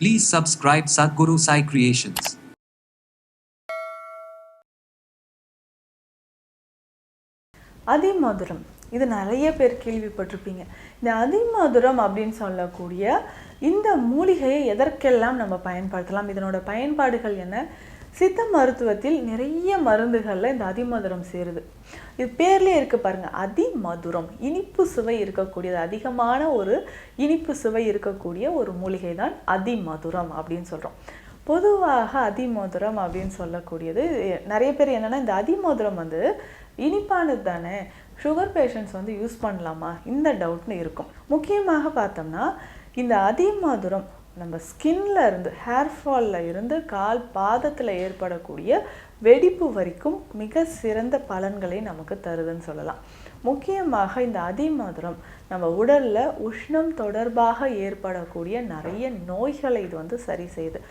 Please subscribe Sadhguru Sai Creations. அதிமதுரம் இது நிறைய பேர் கேள்விப்பட்டிருப்பீங்க. இந்த அதிமதுரம் அப்படின்னு சொல்லக்கூடிய இந்த மூலிகையை எதற்கெல்லாம் நம்ம பயன்படுத்தலாம், இதனோட பயன்பாடுகள் என்ன? சித்த மருத்துவத்தில் நிறைய மருந்துகளில் இந்த அதிமதுரம் சேருது. இது பேர்லேயே இருக்குது பாருங்கள், அதிமதுரம். இனிப்பு சுவை இருக்கக்கூடியது, அதிகமான ஒரு இனிப்பு சுவை இருக்கக்கூடிய ஒரு மூலிகை தான் அதிமதுரம் அப்படின்னு சொல்கிறோம். பொதுவாக அதிமதுரம் அப்படின்னு சொல்லக்கூடியது நிறைய பேர் என்னென்னா, இந்த அதிமதுரம் இனிப்பானது தானே, சுகர் பேஷண்ட்ஸ் யூஸ் பண்ணலாமா, இந்த டவுட்னு இருக்கும். முக்கியமாக பார்த்தோம்னா இந்த அதிமதுரம் நம்ம ஸ்கின்ல இருந்து, ஹேர் ஃபால்ல இருந்து கால் பாதத்தில் ஏற்படக்கூடிய வெடிப்பு வரைக்கும் மிக சிறந்த பலன்களை நமக்கு தருதுன்னு சொல்லலாம். முக்கியமாக இந்த அதிமதுரம் நம்ம உடலில் உஷ்ணம் தொடர்பாக ஏற்படக்கூடிய நிறைய நோய்களை இது சரி செய்யுது.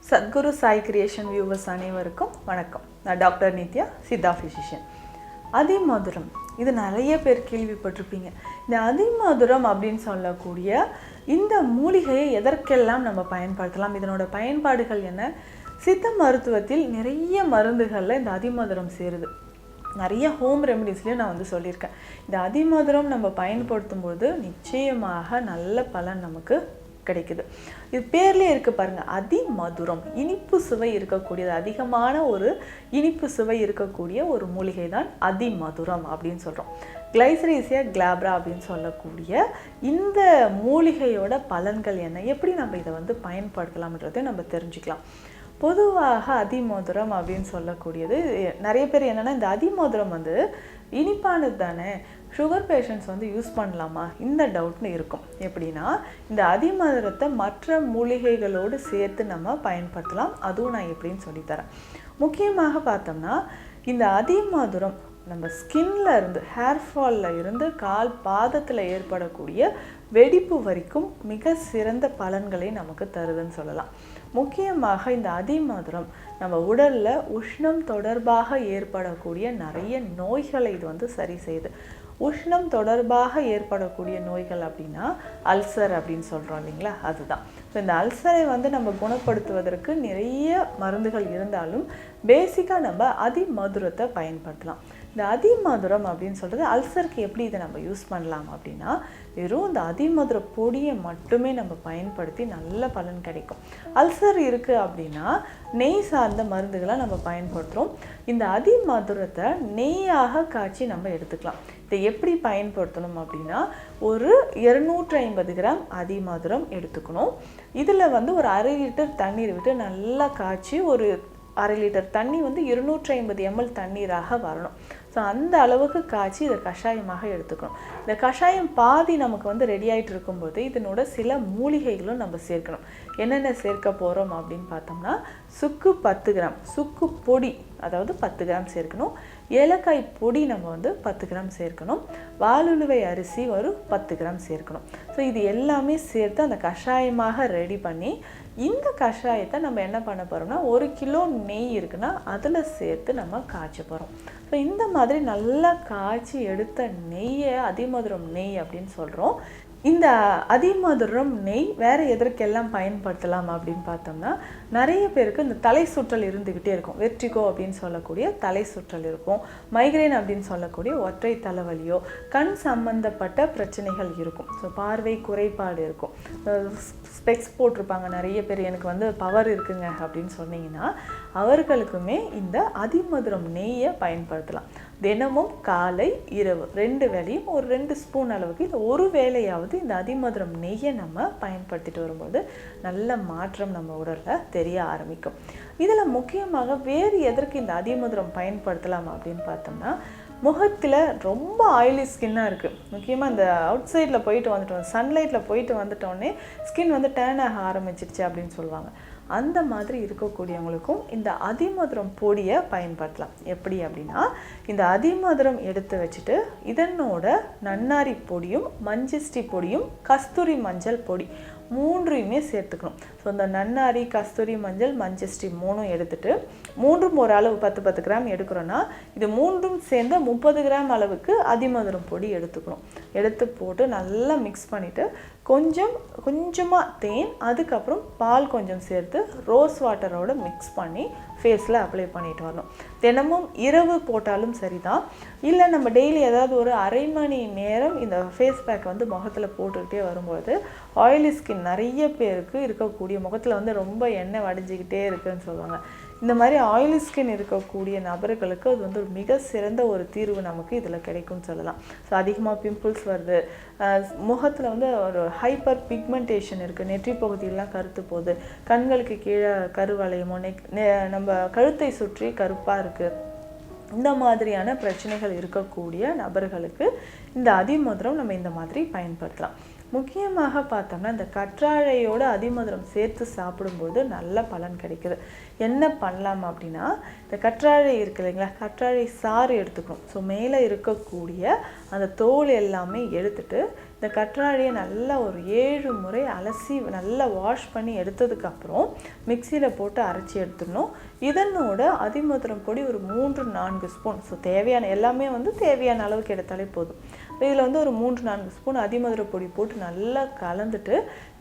சத்குரு சாய் கிரியேஷன் வியூவர்ஸ் அனைவருக்கும் வணக்கம். நான் டாக்டர் நித்யா, சித்தா ஃபிசிஷியன். அதிமதுரம் இது நிறைய பேர் கேள்விப்பட்டிருப்பீங்க. இந்த அதிமதுரம் அப்படின்னு சொல்லக்கூடிய இந்த மூலிகையை எதற்கெல்லாம் நம்ம பயன்படுத்தலாம், இதனோட பயன்பாடுகள் என்ன? சித்த மருத்துவத்தில் நிறைய மருந்துகளில் இந்த அதிமதுரம் சேருது. நிறைய ஹோம் ரெமடிஸ்லேயும் நான் சொல்லியிருக்கேன். இந்த அதிமதுரம் நம்ம பயன்படுத்தும் போது நிச்சயமாக நல்ல பலன் நமக்கு கிடைக்குது. இது பேர்லேயே இருக்குது பாருங்கள், அதிமதுரம். இனிப்பு சுவை இருக்கக்கூடியது, அதிகமான ஒரு இனிப்பு சுவை இருக்கக்கூடிய ஒரு மூலிகை தான் அதிமதுரம் அப்படின்னு சொல்கிறோம். கிளைசரீசியா கிளாப்ரா அப்படின்னு சொல்லக்கூடிய இந்த மூலிகையோட பலன்கள் என்ன, எப்படி நம்ம இதை பயன்படுத்தலாம்ன்றதையும் நம்ம தெரிஞ்சுக்கலாம். பொதுவாக அதிமதுரம் அப்படின்னு சொல்லக்கூடியது நிறைய பேர் என்னென்னா, இந்த அதிமதுரம் இனிப்பானது தானே, சுகர் பேஷண்ட்ஸ் யூஸ் பண்ணலாமா, இந்த டவுட்னு இருக்கும். எப்படின்னா, இந்த அதிமதுரத்தை மற்ற மூலிகைகளோடு சேர்த்து நம்ம பயன்படுத்தலாம். அதுவும் நான் எப்படின்னு சொல்லித்தரேன். முக்கியமாக பார்த்தோம்னா இந்த அதிமதுரம் நம்ம ஸ்கின்ல இருந்து, ஹேர் ஃபால்ல இருந்து கால் பாதத்தில் ஏற்படக்கூடிய வெடிப்பு வரைக்கும் மிக சிறந்த பலன்களை நமக்கு தருதுன்னு சொல்லலாம். முக்கியமாக இந்த அதிமதுரம் நம்ம உடலில் உஷ்ணம் தொடர்பாக ஏற்படக்கூடிய நிறைய நோய்களை இது சரி செய்யுது. உஷ்ணம் தொடர்பாக ஏற்படக்கூடிய நோய்கள் அப்படின்னா அல்சர் அப்படின்னு சொல்கிறோம் இல்லைங்களா, அதுதான். ஸோ இந்த அல்சரை நம்ம குணப்படுத்துவதற்கு நிறைய மருந்துகள் இருந்தாலும் பேசிக்காக நம்ம அதிமதுரத்தை பயன்படுத்தலாம். இந்த அதிமதுரம் அப்படின்னு சொல்கிறது அல்சருக்கு எப்படி இதை நம்ம யூஸ் பண்ணலாம் அப்படின்னா, வெறும் இந்த அதிமதுர பொடியை மட்டுமே நம்ம பயன்படுத்தி நல்ல பலன் கிடைக்கும். அல்சர் இருக்குது அப்படின்னா நெய் சார்ந்த மருந்துகளை நம்ம பயன்படுத்துகிறோம். இந்த அதிமதுரத்தை நெய்யாக காய்ச்சி நம்ம எடுத்துக்கலாம். இதை எப்படி பயன்படுத்தணும் அப்படின்னா, ஒரு 250 கிராம் அதிமதுரம் எடுத்துக்கணும். இதில் ஒரு 1/2 லிட்டர் தண்ணீர் விட்டு நல்லா காய்ச்சி, ஒரு 1/2 லிட்டர் தண்ணி 250 ml தண்ணீராக வரணும். ஸோ அந்த அளவுக்கு காய்ச்சி இதை கஷாயமாக எடுத்துக்கணும். இந்த கஷாயம் பாதி நமக்கு ரெடி ஆகிட்டு இருக்கும்போது இதனோட சில மூலிகைகளும் நம்ம சேர்க்கணும். என்னென்ன சேர்க்க போகிறோம் அப்படின்னு பார்த்தோம்னா, சுக்கு 10 கிராம், சுக்கு பொடி அதாவது 10 கிராம் சேர்க்கணும். ஏலக்காய் பொடி நம்ம 10 கிராம் சேர்க்கணும். வாலுழுவை அரிசி 10 கிராம் சேர்க்கணும். ஸோ இது எல்லாமே சேர்த்து அந்த கஷாயமாக ரெடி பண்ணி, இந்த கஷாயத்தை நம்ம என்ன பண்ண போகிறோம்னா, 1 கிலோ நெய் இருக்குன்னா அதில் சேர்த்து நம்ம காய்ச்ச போகிறோம். ஸோ இந்த மாதிரி நல்லா காய்ச்சி எடுத்த நெய்யை அதிமதுரம் நெய் அப்படின்னு சொல்கிறோம். இந்த அதிமதுரம் நெய் வேறு எதற்கெல்லாம் பயன்படுத்தலாம் அப்படின்னு பார்த்தோம்னா, நிறைய பேருக்கு இந்த தலை சுற்றல் இருந்துக்கிட்டே இருக்கும். வெர்டிகோ அப்படின்னு சொல்லக்கூடிய தலை சுற்றல் இருக்கும். மைக்ரேன் அப்படின்னு சொல்லக்கூடிய ஒற்றை தலைவலியோ, கண் சம்பந்தப்பட்ட பிரச்சனைகள் இருக்கும். ஸோ பார்வை குறைபாடு இருக்கும். ஸ்பெக்ஸ் போட்டிருப்பாங்க நிறைய பேர், எனக்கு பவர் இருக்குங்க அப்படின்னு சொன்னீங்கன்னா அவர்களுக்குமே இந்த அதிமதுரம் நெய்யை பயன்படுத்தலாம். தினமும் காலை இரவு 2 வேளையும் ஒரு 2 ஸ்பூன் அளவுக்கு, இந்த ஒரு வேளையாவது இந்த அதிமதுரம் நெய்யை நம்ம பயன்படுத்திட்டு வரும்போது நல்ல மாற்றம் நம்ம உடலில் தெரிய ஆரம்பிக்கும். இதில் முக்கியமாக வேறு எதற்கு இந்த அதிமதுரம் பயன்படுத்தலாம் அப்படின்னு பார்த்தோம்னா, முகத்தில் ரொம்ப ஆயிலி ஸ்கின்னாக இருக்குது. முக்கியமாக இந்த அவுட் சைடில் போயிட்டு வந்துட்டோம், சன்லைட்டில் போயிட்டு வந்துட்டோடனே ஸ்கின் டேர்ன் ஆக ஆரம்பிச்சிருச்சு அப்படின்னு சொல்லுவாங்க. அந்த மாதிரி இருக்கக்கூடியவங்களுக்கும் இந்த அதிமதுரம் பொடியை பயன்படுத்தலாம். எப்படி அப்படின்னா, இந்த அதிமதுரம் எடுத்து வச்சுட்டு இதனோட நன்னாரி பொடியும் மஞ்சஸ்டி பொடியும் கஸ்தூரி மஞ்சள் பொடி மூன்றையுமே சேர்த்துக்கணும். ஸோ இந்த நன்னாரி, கஸ்தூரி மஞ்சள், மஞ்சஸ்டி 3ம் எடுத்துட்டு 3ம் ஒரு அளவு 10 கிராம் எடுக்கிறோன்னா இது 3ம் சேர்ந்து 30 கிராம் அளவுக்கு அதிமதுரம் பொடி எடுத்துக்கணும். எடுத்து போட்டு நல்லா மிக்ஸ் பண்ணிவிட்டு கொஞ்சமாக தேன், அதுக்கப்புறம் பால் கொஞ்சம் சேர்த்து ரோஸ் வாட்டரோட மிக்ஸ் பண்ணி ஃபேஸில் அப்ளை பண்ணிட்டு வரணும். தினமும் இரவு போட்டாலும் சரிதான், இல்லை நம்ம டெய்லி ஏதாவது ஒரு அரை மணி நேரம் இந்த ஃபேஸ் பேக் வந்து முகத்தில் போட்டுக்கிட்டே வரும்போது ஆயிலி ஸ்கின் நிறைய பேருக்கு இருக்கக்கூடிய முகத்தில் வந்து ரொம்ப எண்ணெய் வடிஞ்சிக்கிட்டே இருக்குன்னு சொல்லுவாங்க. இந்த மாதிரி ஆயிலி ஸ்கின் இருக்கக்கூடிய நபர்களுக்கு அது வந்து ஒரு மிக சிறந்த ஒரு தீர்வு நமக்கு இதில் கிடைக்கும்னு சொல்லலாம். ஸோ அதிகமாக பிம்பிள்ஸ் வருது, முகத்தில் வந்து ஒரு ஹைப்பர் பிக்மெண்டேஷன் இருக்குது, நெற்றி பகுதியெல்லாம் கருத்து போகுது, கண்களுக்கு கீழே கருவளையமோ நம்ம கழுத்தை சுற்றி கருப்பாக இருக்குது, இந்த மாதிரியான பிரச்சனைகள் இருக்கக்கூடிய நபர்களுக்கு இந்த அதிமதுரம் நம்ம இந்த மாதிரி பயன்படுத்தலாம். முக்கியமாக பார்த்தோம்னா இந்த கற்றாழையோட அதிமதுரம் சேர்த்து சாப்பிடும்போது நல்ல பலன் கிடைக்குது. என்ன பண்ணலாம் அப்படின்னா, இந்த கற்றாழை இருக்கு இல்லைங்களா, கற்றாழை சாறு எடுத்துக்கணும். ஸோ மேலே இருக்கக்கூடிய அந்த தோல் எல்லாமே எடுத்துட்டு இந்த கற்றாழையை நல்லா ஒரு 7 முறை அலசி நல்லா வாஷ் பண்ணி எடுத்ததுக்கப்புறம் மிக்சியில் போட்டு அரைச்சி எடுத்துடணும். இதனோட அதிமதுரம் பொடி ஒரு 3-4 ஸ்பூன், ஸோ தேவையான எல்லாமே வந்து தேவையான அளவுக்கு எடுத்தாலே போதும். இதில் வந்து ஒரு 3-4 ஸ்பூன் அதிமதுர பொடி போட்டு நல்லா கலந்துட்டு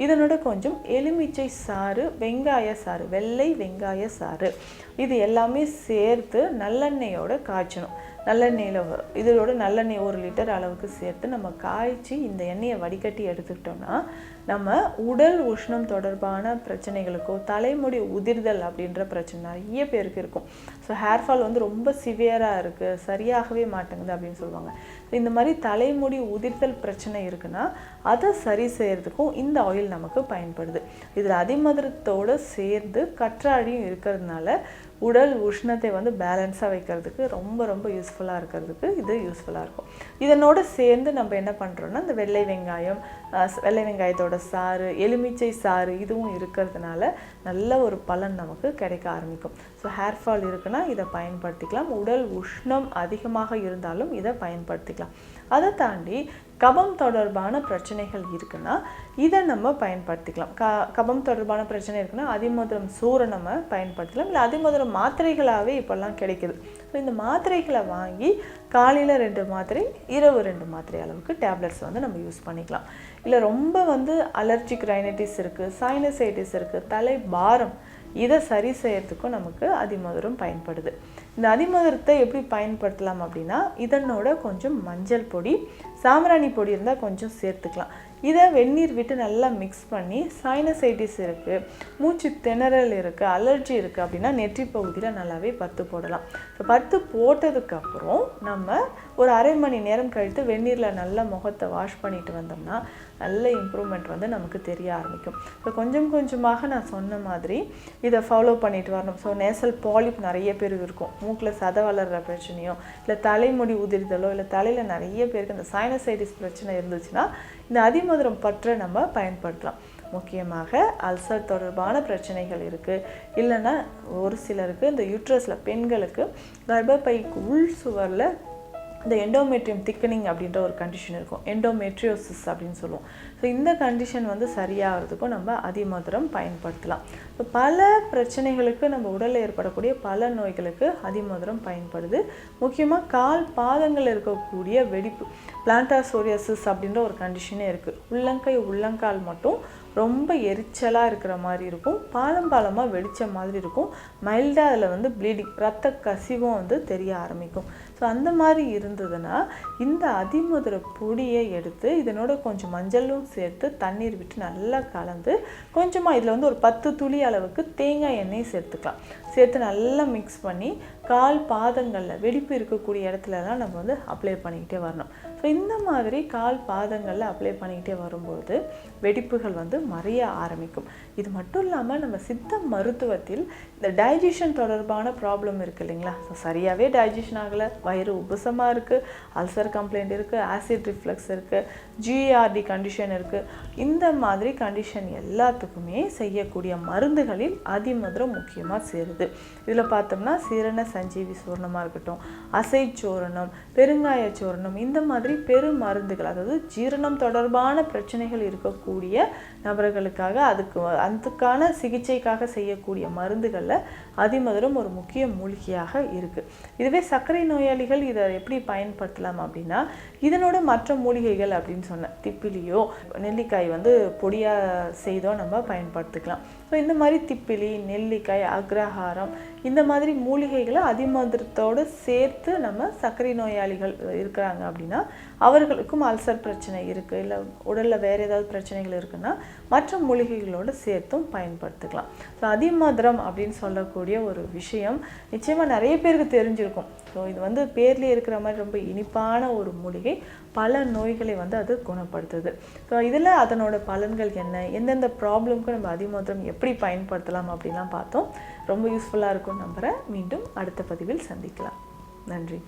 இதனோட கொஞ்சம் எலுமிச்சை சாறு, வெங்காய சாறு, வெள்ளை வெங்காய சாறு, இது எல்லாமே சேர்த்து நல்லெண்ணெயோட காய்ச்சணும். நல்லெண்ணெயில் இதோட நல்லெண்ணெய் 1 லிட்டர் அளவுக்கு சேர்த்து நம்ம காய்ச்சி இந்த எண்ணெயை வடிகட்டி எடுத்துக்கிட்டோம்னா நம்ம உடல் உஷ்ணம் தொடர்பான பிரச்சனைகளுக்கோ தலைமுடி உதிர்தல் அப்படின்ற பிரச்சனை நிறைய பேருக்கு இருக்கும். ஸோ ஹேர் ஃபால் வந்து ரொம்ப சிவியராக இருக்குது, சரியாகவே மாட்டேங்குது அப்படின்னு சொல்லுவாங்க. ஸோ இந்த மாதிரி தலைமுடி உதிர்தல் பிரச்சனை இருக்குன்னா அதை சரி செய்கிறதுக்கும் இந்த ஆயில் நமக்கு பயன்படுது. இதில் அதிமதுரத்தோடு சேர்ந்து கற்றாழையும் இருக்கிறதுனால உடல் உஷ்ணத்தை வந்து பேலன்ஸாக வைக்கிறதுக்கு ரொம்ப ரொம்ப யூஸ்ஃபுல்லாக இருக்கிறதுக்கு இது யூஸ்ஃபுல்லாக இருக்கும். இதனோட சேர்ந்து நம்ம என்ன பண்ணுறோன்னா இந்த வெள்ளை வெங்காயத்தோட சாறு, எலுமிச்சை சாறு இதுவும் இருக்கிறதுனால நல்ல ஒரு பலன் நமக்கு கிடைக்க ஆரம்பிக்கும். ஸோ ஹேர் ஃபால் இருக்குன்னா இதை பயன்படுத்திக்கலாம். உடல் உஷ்ணம் அதிகமாக இருந்தாலும் இதை பயன்படுத்திக்கலாம். அதை தாண்டி கபம் தொடர்பான பிரச்சனைகள் இருக்குன்னா இதை நம்ம பயன்படுத்திக்கலாம். கபம் தொடர்பான பிரச்சனை இருக்குன்னா அதிமதுரம் சூரை நம்ம பயன்படுத்தலாம். இல்லை அதிமதுரம் மாத்திரைகளாகவே இப்போல்லாம் கிடைக்குது. ஸோ இந்த மாத்திரைகளை வாங்கி காலையில் 2 மாத்திரை, இரவு 2 மாத்திரை அளவுக்கு டேப்லெட்ஸ் வந்து நம்ம யூஸ் பண்ணிக்கலாம். இல்லை ரொம்ப வந்து அலர்ஜிக் ரைனைட்டிஸ் இருக்குது, சைனசைட்டிஸ் இருக்குது, தலை பாரம், இதை சரி செய்யறதுக்கும் நமக்கு அதிமதுரம் பயன்படுது. இந்த அதிமதுரத்தை எப்படி பயன்படுத்தலாம் அப்படின்னா, இதனோட கொஞ்சம் மஞ்சள் பொடி, சாம்பிராணி பொடி இருந்தால் கொஞ்சம் சேர்த்துக்கலாம். இதை வெந்நீர் விட்டு நல்லா மிக்ஸ் பண்ணி சைனசைட்டிஸ் இருக்குது, மூச்சு திணறல் இருக்குது, அலர்ஜி இருக்குது அப்படின்னா நெற்றி பகுதியில் நல்லாவே பத்து போடலாம். ஸோ பத்து போட்டதுக்கப்புறம் நம்ம ஒரு அரை மணி நேரம் கழித்து வெந்நீரில் நல்லா முகத்தை வாஷ் பண்ணிட்டு வந்தோம்னா நல்ல இம்ப்ரூவ்மெண்ட் வந்து நமக்கு தெரிய ஆரம்பிக்கும். ஸோ கொஞ்சம் கொஞ்சமாக நான் சொன்ன மாதிரி இதை ஃபாலோ பண்ணிட்டு வரணும். ஸோ நேசல் பாலிப் நிறைய பேருக்கு இருக்கும், மூக்கில் சதை வளர்கிற பிரச்சனையோ இல்லை தலைமுடி உதிர்தலோ இல்லை தலையில் நிறைய பேருக்கு இந்த சைனசைட்டிஸ் பிரச்சனை இருந்துச்சுன்னா இந்த அதிமதுரம் பற்றை நம்ம பயன்படுத்தலாம். முக்கியமாக அல்சர் தொடர்பான பிரச்சனைகள் இருக்குது, இல்லைன்னா ஒரு சிலருக்கு இந்த யூட்ரஸில் பெண்களுக்கு கர்ப்பப்பைக்கு உள் சுவரில் இந்த எண்டோமெட்ரியம் திக்கனிங் அப்படின்ற ஒரு கண்டிஷன் இருக்கும், எண்டோமெட்ரியோசிஸ் அப்படின்னு சொல்லுவோம். ஸோ இந்த கண்டிஷன் வந்து சரியாகிறதுக்கும் நம்ம அதிமதுரம் பயன்படுத்தலாம். இப்போ பல பிரச்சனைகளுக்கு நம்ம உடலில் ஏற்படக்கூடிய பல நோய்களுக்கு அதிமதுரம் பயன்படுது. முக்கியமாக கால் பாதங்கள் இருக்கக்கூடிய வெடிப்பு, பிளான்டார் சோரியாசிஸ் அப்படின்ற ஒரு கண்டிஷனே இருக்குது. உள்ளங்கால் மட்டும் ரொம்ப எரிச்சலாக இருக்கிற மாதிரி இருக்கும், பாலமாக வெடித்த மாதிரி இருக்கும், மைல்டாக அதில் வந்து ப்ளீடிங், ரத்த கசிவும் வந்து தெரிய ஆரம்பிக்கும். ஸோ அந்த மாதிரி இருந்ததுன்னா இந்த அதிமதுர பொடியை எடுத்து இதனோட கொஞ்சம் மஞ்சளும் சேர்த்து தண்ணீர் விட்டு நல்லா கலந்து கொஞ்சமாக இதில் வந்து ஒரு 10 துளி அளவுக்கு தேங்காய் எண்ணெய் சேர்த்துக்கலாம். சேர்த்து நல்லா மிக்ஸ் பண்ணி கால் பாதங்களில் வெடிப்பு இருக்கக்கூடிய இடத்துலலாம் நம்ம வந்து அப்ளை பண்ணிக்கிட்டே வரணும். ஸோ இந்த மாதிரி கால் பாதங்களில் அப்ளை பண்ணிக்கிட்டே வரும்போது வெடிப்புகள் வந்து மறைய ஆரம்பிக்கும். இது மட்டும் இல்லாமல் நம்ம சித்த மருத்துவத்தில் இந்த டைஜஷன் தொடர்பான ப்ராப்ளம் இருக்குது இல்லைங்களா, ஸோ சரியாகவே டைஜஷன் ஆகலை, வயிறு உபசமாக இருக்குது, அல்சர் கம்ப்ளைண்ட் இருக்குது, ஆசிட் ரிஃப்ளக்ஸ் இருக்குது, ஜிஆர்டி கண்டிஷன் இருக்குது, இந்த மாதிரி கண்டிஷன் எல்லாத்துக்குமே செய்யக்கூடிய மருந்துகளில் அதிமதுரம் முக்கியமாக சேருது. இதில் பார்த்தோம்னா சீரண சஞ்சீவி சூர்ணமாக இருக்கட்டும், அசைச்சூரணம், பெருங்காய சூரணம், இந்த மாதிரி பெரு மருந்துகள், அதாவது ஜீரணம் தொடர்பான பிரச்சனைகள் இருக்கக்கூடிய நபர்களுக்காக அதுக்கான சிகிச்சைக்காக செய்யக்கூடிய மருந்துகளில் அதிமதுரம் ஒரு முக்கிய மூலிகையாக இருக்குது. இதுவே சர்க்கரை நோயாளிகள் இதை எப்படி பயன்படுத்தலாம் அப்படின்னா, இதனோட மற்ற மூலிகைகள் அப்படின்னு சொன்ன திப்பிலியோ நெல்லிக்காய் பொடியாக செய்தோ நம்ம பயன்படுத்திக்கலாம். ஸோ இந்த மாதிரி திப்பிலி, நெல்லிக்காய், அக்ரஹாரம், இந்த மாதிரி மூலிகைகளை அதிமதுரத்தோடு சேர்த்து நம்ம சர்க்கரை நோயாளிகள் இருக்கிறாங்க அப்படின்னா, அவர்களுக்கும் அல்சர் பிரச்சனை இருக்குது, இல்லை உடலில் வேறு ஏதாவது பிரச்சனைகள் இருக்குன்னா மற்ற மூலிகைகளோடு சேர்த்தும் பயன்படுத்திக்கலாம். ஸோ அதிமதுரம் அப்படின்னு சொல்லக்கூடிய ஒரு விஷயம் நிச்சயமாக நிறைய பேருக்கு தெரிஞ்சிருக்கும். ஸோ இது பேர்லேயே இருக்கிற மாதிரி ரொம்ப இனிப்பான ஒரு மூலிகை, பல நோய்களை அது குணப்படுத்துது. ஸோ இதில் அதனோட பலன்கள் என்ன, எந்தெந்த ப்ராப்ளம்க்கு நம்ம அதிமதுரம் எப்படி பயன்படுத்தலாம் அப்படின்லாம் பார்த்தோம். ரொம்ப யூஸ்ஃபுல்லாக இருக்கும்னு நம்புகிறேன். மீண்டும் அடுத்த பதிவில் சந்திக்கலாம். நன்றி.